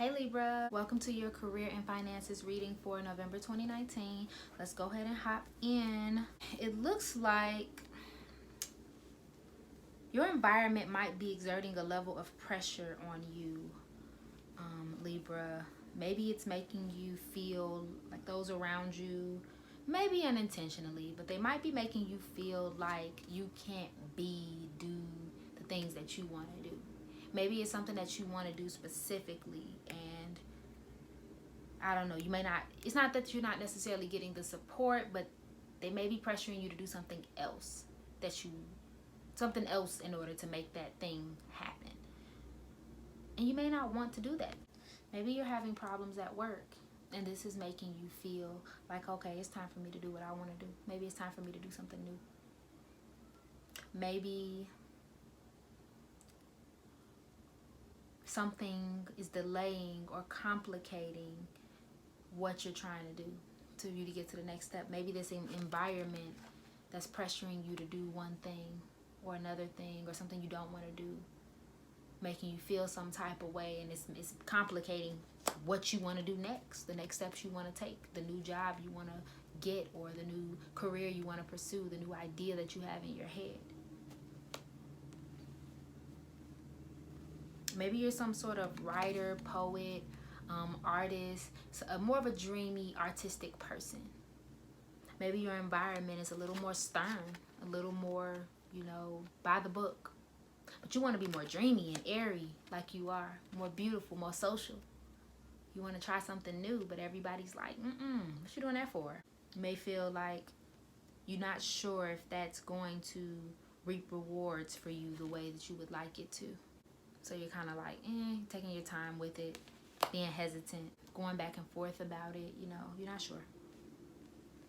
Hey Libra, welcome to your career and finances reading for November 2019. Let's go ahead and hop in. It looks like your environment might be exerting a level of pressure on you, Libra. Maybe it's making you feel like those around you, maybe unintentionally, but they might be making you feel like you can't do the things that you want to do. Maybe it's something that you want to do specifically, and I don't know, you may not, it's not that you're not necessarily getting the support, but they may be pressuring you to do something else in order to make that thing happen. And you may not want to do that. Maybe you're having problems at work, and this is making you feel like, okay, it's time for me to do what I want to do. Maybe it's time for me to do something new. Maybe something is delaying or complicating what you're trying to do to you to get to the next step. Maybe this environment that's pressuring you to do one thing or another thing, or something you don't want to do, making you feel some type of way, and it's complicating what you want to do next, the next steps you want to take, the new job you want to get, or the new career you want to pursue, the new idea that you have in your head. Maybe you're some sort of writer, poet, artist, more of a dreamy, artistic person. Maybe your environment is a little more stern, a little more, by the book. But you want to be more dreamy and airy, like you are, more beautiful, more social. You want to try something new, but everybody's like, what you doing that for? You may feel like you're not sure if that's going to reap rewards for you the way that you would like it to. So you're kind of like, taking your time with it, being hesitant, going back and forth about it, you're not sure.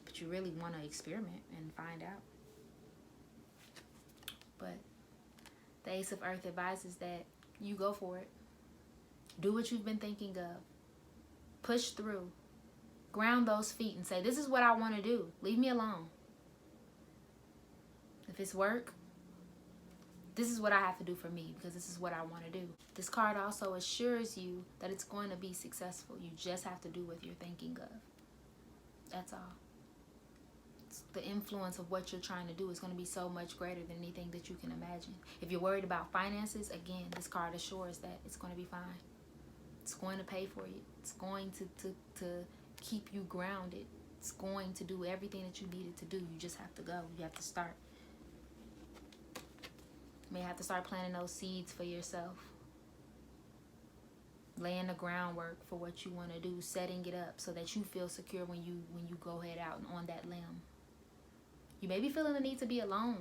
But you really want to experiment and find out. But the Ace of Earth advises that you go for it. Do what you've been thinking of. Push through. Ground those feet and say, this is what I want to do. Leave me alone. If it's work, this is what I have to do for me, because this is what I want to do. This card also assures you that it's going to be successful. You just have to do what you're thinking of. That's all. The influence of what you're trying to do is going to be so much greater than anything that you can imagine. If you're worried about finances, again, this card assures that it's going to be fine. It's going to pay for you. It's going to keep you grounded. It's going to do everything that you needed to do. You just have to go. You have to start. You may have to start planting those seeds for yourself. Laying the groundwork for what you want to do, setting it up so that you feel secure when you go head out and on that limb. You may be feeling the need to be alone.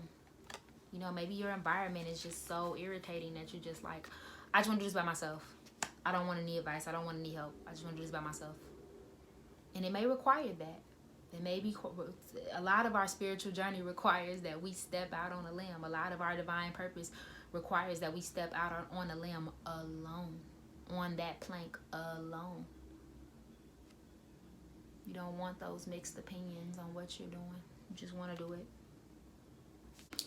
Maybe your environment is just so irritating that you're just like, I just want to do this by myself. I don't want any advice. I don't want any help. I just want to do this by myself. And it may require that. It may be, a lot of our spiritual journey requires that we step out on a limb. A lot of our divine purpose requires that we step out on a limb alone, on that plank alone. You don't want those mixed opinions on what you're doing. You just want to do it.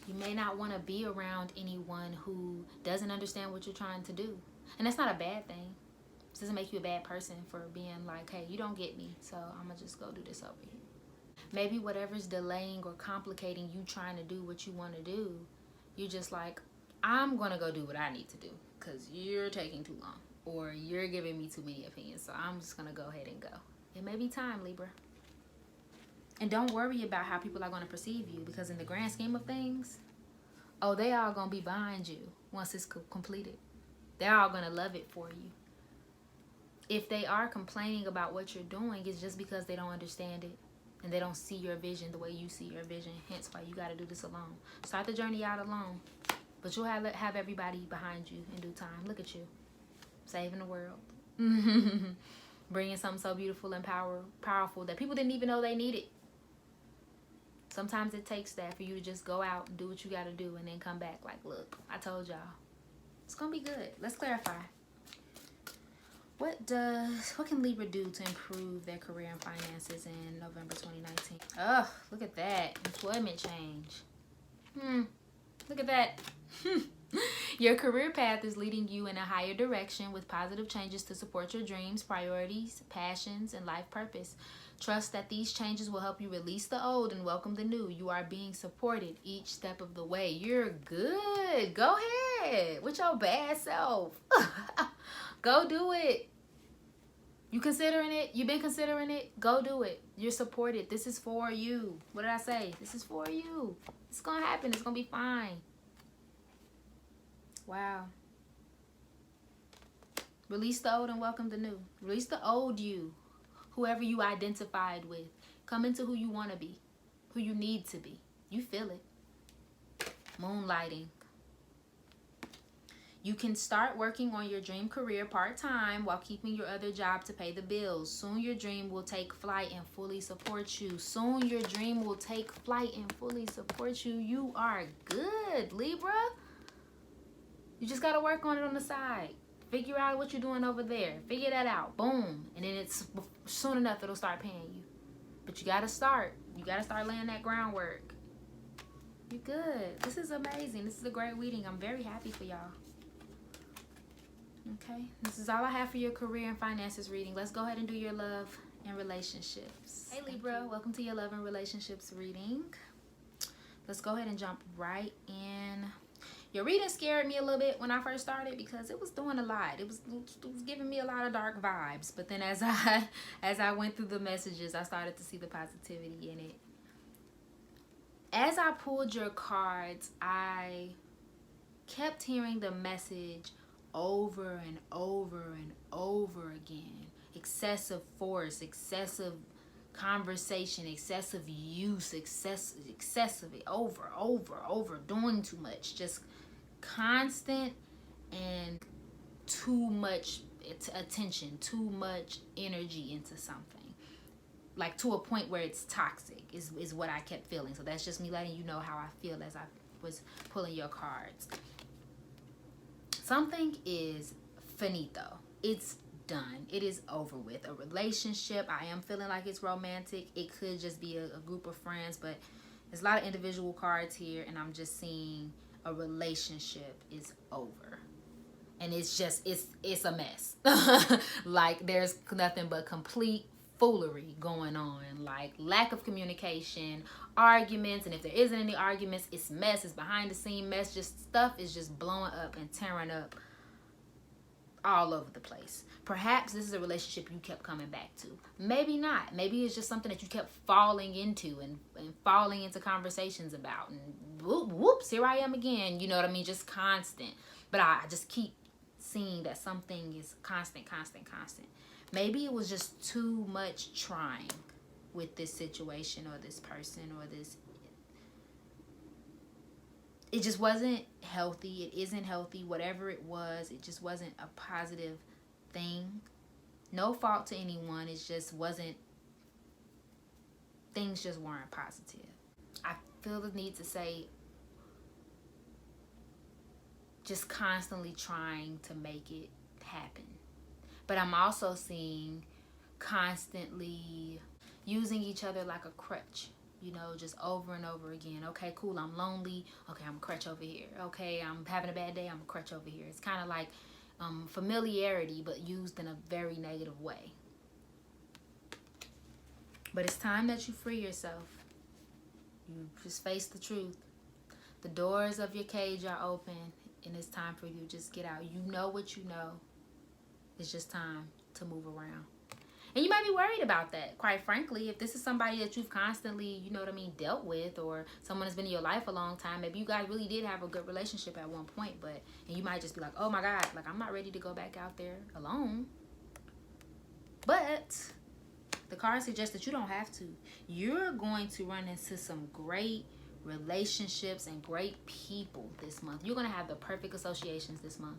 You may not want to be around anyone who doesn't understand what you're trying to do. And that's not a bad thing. This doesn't make you a bad person for being like, hey, you don't get me, so I'm going to just go do this over here. Maybe whatever's delaying or complicating you trying to do what you want to do, you're just like, I'm going to go do what I need to do because you're taking too long, or you're giving me too many opinions, so I'm just going to go ahead and go. It may be time, Libra. And don't worry about how people are going to perceive you, because in the grand scheme of things, they all going to be behind you once it's completed. They're all going to love it for you. If they are complaining about what you're doing, it's just because they don't understand it and they don't see your vision the way you see your vision. Hence why you got to do this alone. Start the journey out alone, but you'll have everybody behind you in due time. Look at you, saving the world. Bringing something so beautiful and powerful that people didn't even know they needed. Sometimes it takes that for you to just go out and do what you got to do and then come back like, look, I told y'all. It's going to be good. Let's clarify. What can Libra do to improve their career and finances in November 2019? Oh, look at that. Employment change. Look at that. Your career path is leading you in a higher direction with positive changes to support your dreams, priorities, passions, and life purpose. Trust that these changes will help you release the old and welcome the new. You are being supported each step of the way. You're good. Go ahead with your bad self. Go do it. You considering it? You've been considering it? Go do it. You're supported. This is for you. What did I say? This is for you. It's going to happen. It's going to be fine. Wow. Release the old and welcome the new. Release the old you. Whoever you identified with. Come into who you want to be. Who you need to be. You feel it. Moonlighting. You can start working on your dream career part-time while keeping your other job to pay the bills. Soon your dream will take flight and fully support you. Soon your dream will take flight and fully support you. You are good, Libra. You just got to work on it on the side. Figure out what you're doing over there. Figure that out. Boom. And then it's soon enough it'll start paying you. But you got to start. You got to start laying that groundwork. You're good. This is amazing. This is a great reading. I'm very happy for y'all. Okay, this is all I have for your career and finances reading. Let's go ahead and do your love and relationships. Hey Libra, welcome to your love and relationships reading. Let's go ahead and jump right in. Your reading scared me a little bit when I first started because it was doing a lot. It was giving me a lot of dark vibes. But then as I went through the messages, I started to see the positivity in it. As I pulled your cards, I kept hearing the message over and over and over again. Excessive force, excessive conversation, excessive use, excessive, over, doing too much. Just constant and too much attention, too much energy into something. Like to a point where it's toxic is what I kept feeling. So that's just me letting you know how I feel as I was pulling your cards. Something is finito. It's done. It is over with. A relationship, I am feeling like it's romantic. It could just be a group of friends, but there's a lot of individual cards here, and I'm just seeing a relationship is over. And it's just, it's a mess. Like there's nothing but complete foolery going on, like lack of communication, arguments, and if there isn't any arguments, it's mess, it's behind the scene mess, just stuff is just blowing up and tearing up all over the place. Perhaps this is a relationship you kept coming back to. Maybe not. Maybe it's just something that you kept falling into and falling into conversations about, and whoops, here I am again. You know what I mean? Just constant. But I just keep seeing that something is constant. Maybe it was just too much trying with this situation or this person or this. It just wasn't healthy. It isn't healthy. Whatever it was, it just wasn't a positive thing. No fault to anyone. It just wasn't. Things just weren't positive. I feel the need to say just constantly trying to make it happen. But I'm also seeing constantly using each other like a crutch, you know, just over and over again. Okay, cool, I'm lonely. Okay, I'm a crutch over here. Okay, I'm having a bad day. I'm a crutch over here. It's kind of like familiarity, but used in a very negative way. But it's time that you free yourself. You just face the truth. The doors of your cage are open, and it's time for you to just get out. You know what you know. It's just time to move around. And you might be worried about that, quite frankly. If this is somebody that you've constantly, you know what I mean, dealt with, or someone that's been in your life a long time, maybe you guys really did have a good relationship at one point, and you might just be like, oh my God, like I'm not ready to go back out there alone. But the card suggests that you don't have to. You're going to run into some great relationships and great people this month. You're going to have the perfect associations this month.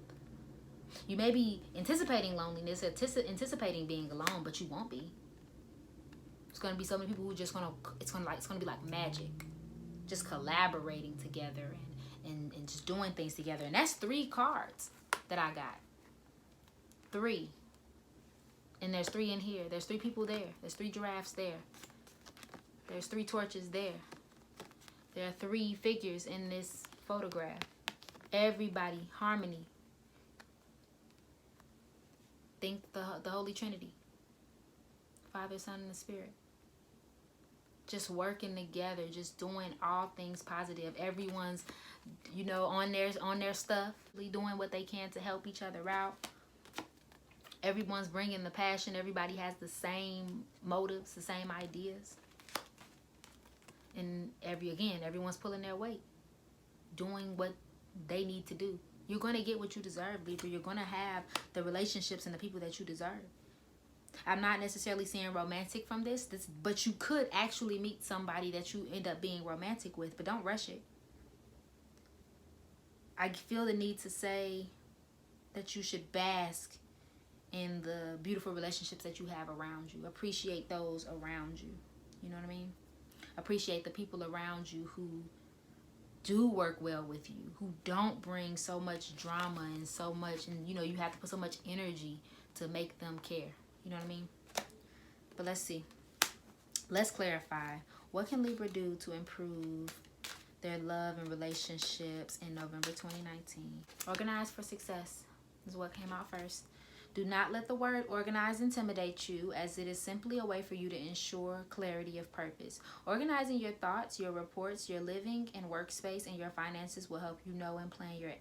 You may be anticipating loneliness, anticipating being alone, but you won't be. It's going to be so many people who just it's going to be like magic. Just collaborating together and just doing things together. And that's 3 cards that I got. 3. And there's 3 in here. There's 3 people there. There's 3 giraffes there. There's 3 torches there. There are 3 figures in this photograph. Everybody, harmony. Think the Holy Trinity. Father, Son, and the Spirit. Just working together, just doing all things positive. Everyone's, you know, on their stuff, doing what they can to help each other out. Everyone's bringing the passion. Everybody has the same motives, the same ideas. And everyone's pulling their weight, doing what they need to do. You're going to get what you deserve, Libra. You're going to have the relationships and the people that you deserve. I'm not necessarily seeing romantic from this, but you could actually meet somebody that you end up being romantic with, but don't rush it. I feel the need to say that you should bask in the beautiful relationships that you have around you. Appreciate those around you. You know what I mean? Appreciate the people around you who do work well with you, who don't bring so much drama and so much, and you know, you have to put so much energy to make them care. You know what I mean? But let's see. Let's clarify. What can Libra do to improve their love and relationships in November 2019? Organize for success is what came out first. Do not let the word organize intimidate you, as it is simply a way for you to ensure clarity of purpose. Organizing your thoughts, your reports, your living and workspace, and your finances will help you know and plan your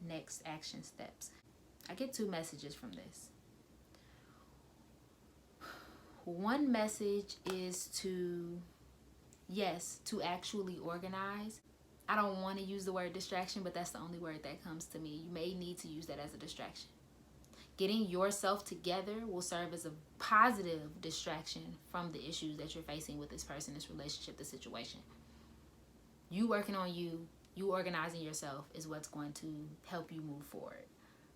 next action steps. I get two messages from this. One message is to actually organize. I don't want to use the word distraction, but that's the only word that comes to me. You may need to use that as a distraction. Getting yourself together will serve as a positive distraction from the issues that you're facing with this person, this relationship, this situation. You working on you organizing yourself is what's going to help you move forward.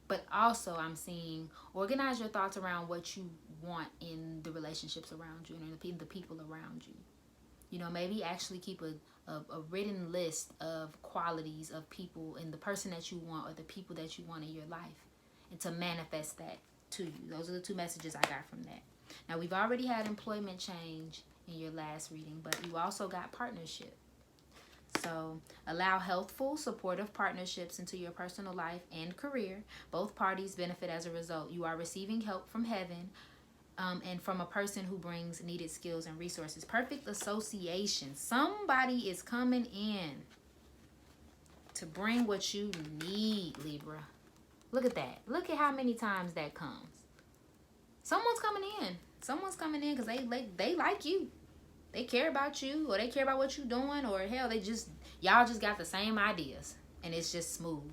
But also I'm seeing organize your thoughts around what you want in the relationships around you and in the people around you. You know, maybe actually keep a written list of qualities of people and the person that you want or the people that you want in your life, and to manifest that to you. Those are the two messages I got from that. Now, we've already had employment change in your last reading, but you also got partnership. So allow healthful, supportive partnerships into your personal life and career. Both parties benefit as a result. You are receiving help from heaven and from a person who brings needed skills and resources. Perfect association. Somebody is coming in to bring what you need, Libra. Look at that. Look at how many times that comes. Someone's coming in. Someone's coming in because they like you. They care about you, or they care about what you're doing, or hell, y'all just got the same ideas, and it's just smooth.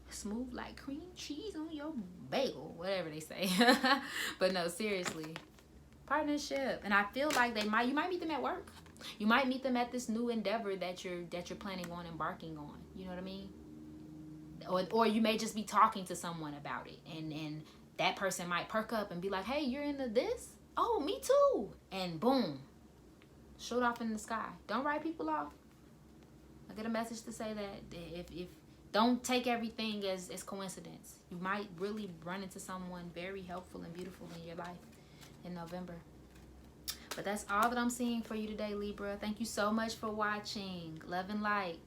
Smooth like cream cheese on your bagel, whatever they say. But no, seriously, partnership. And I feel like you might meet them at work. You might meet them at this new endeavor that you're planning on embarking on. You know what I mean? Or you may just be talking to someone about it, and that person might perk up and be like, hey, you're into this? Oh, me too. And boom, shoot off in the sky. Don't write people off. I get a message to say that if don't take everything as coincidence. You might really run into someone very helpful and beautiful in your life in November. But that's all that I'm seeing for you today, Libra. Thank you so much for watching. Love and light.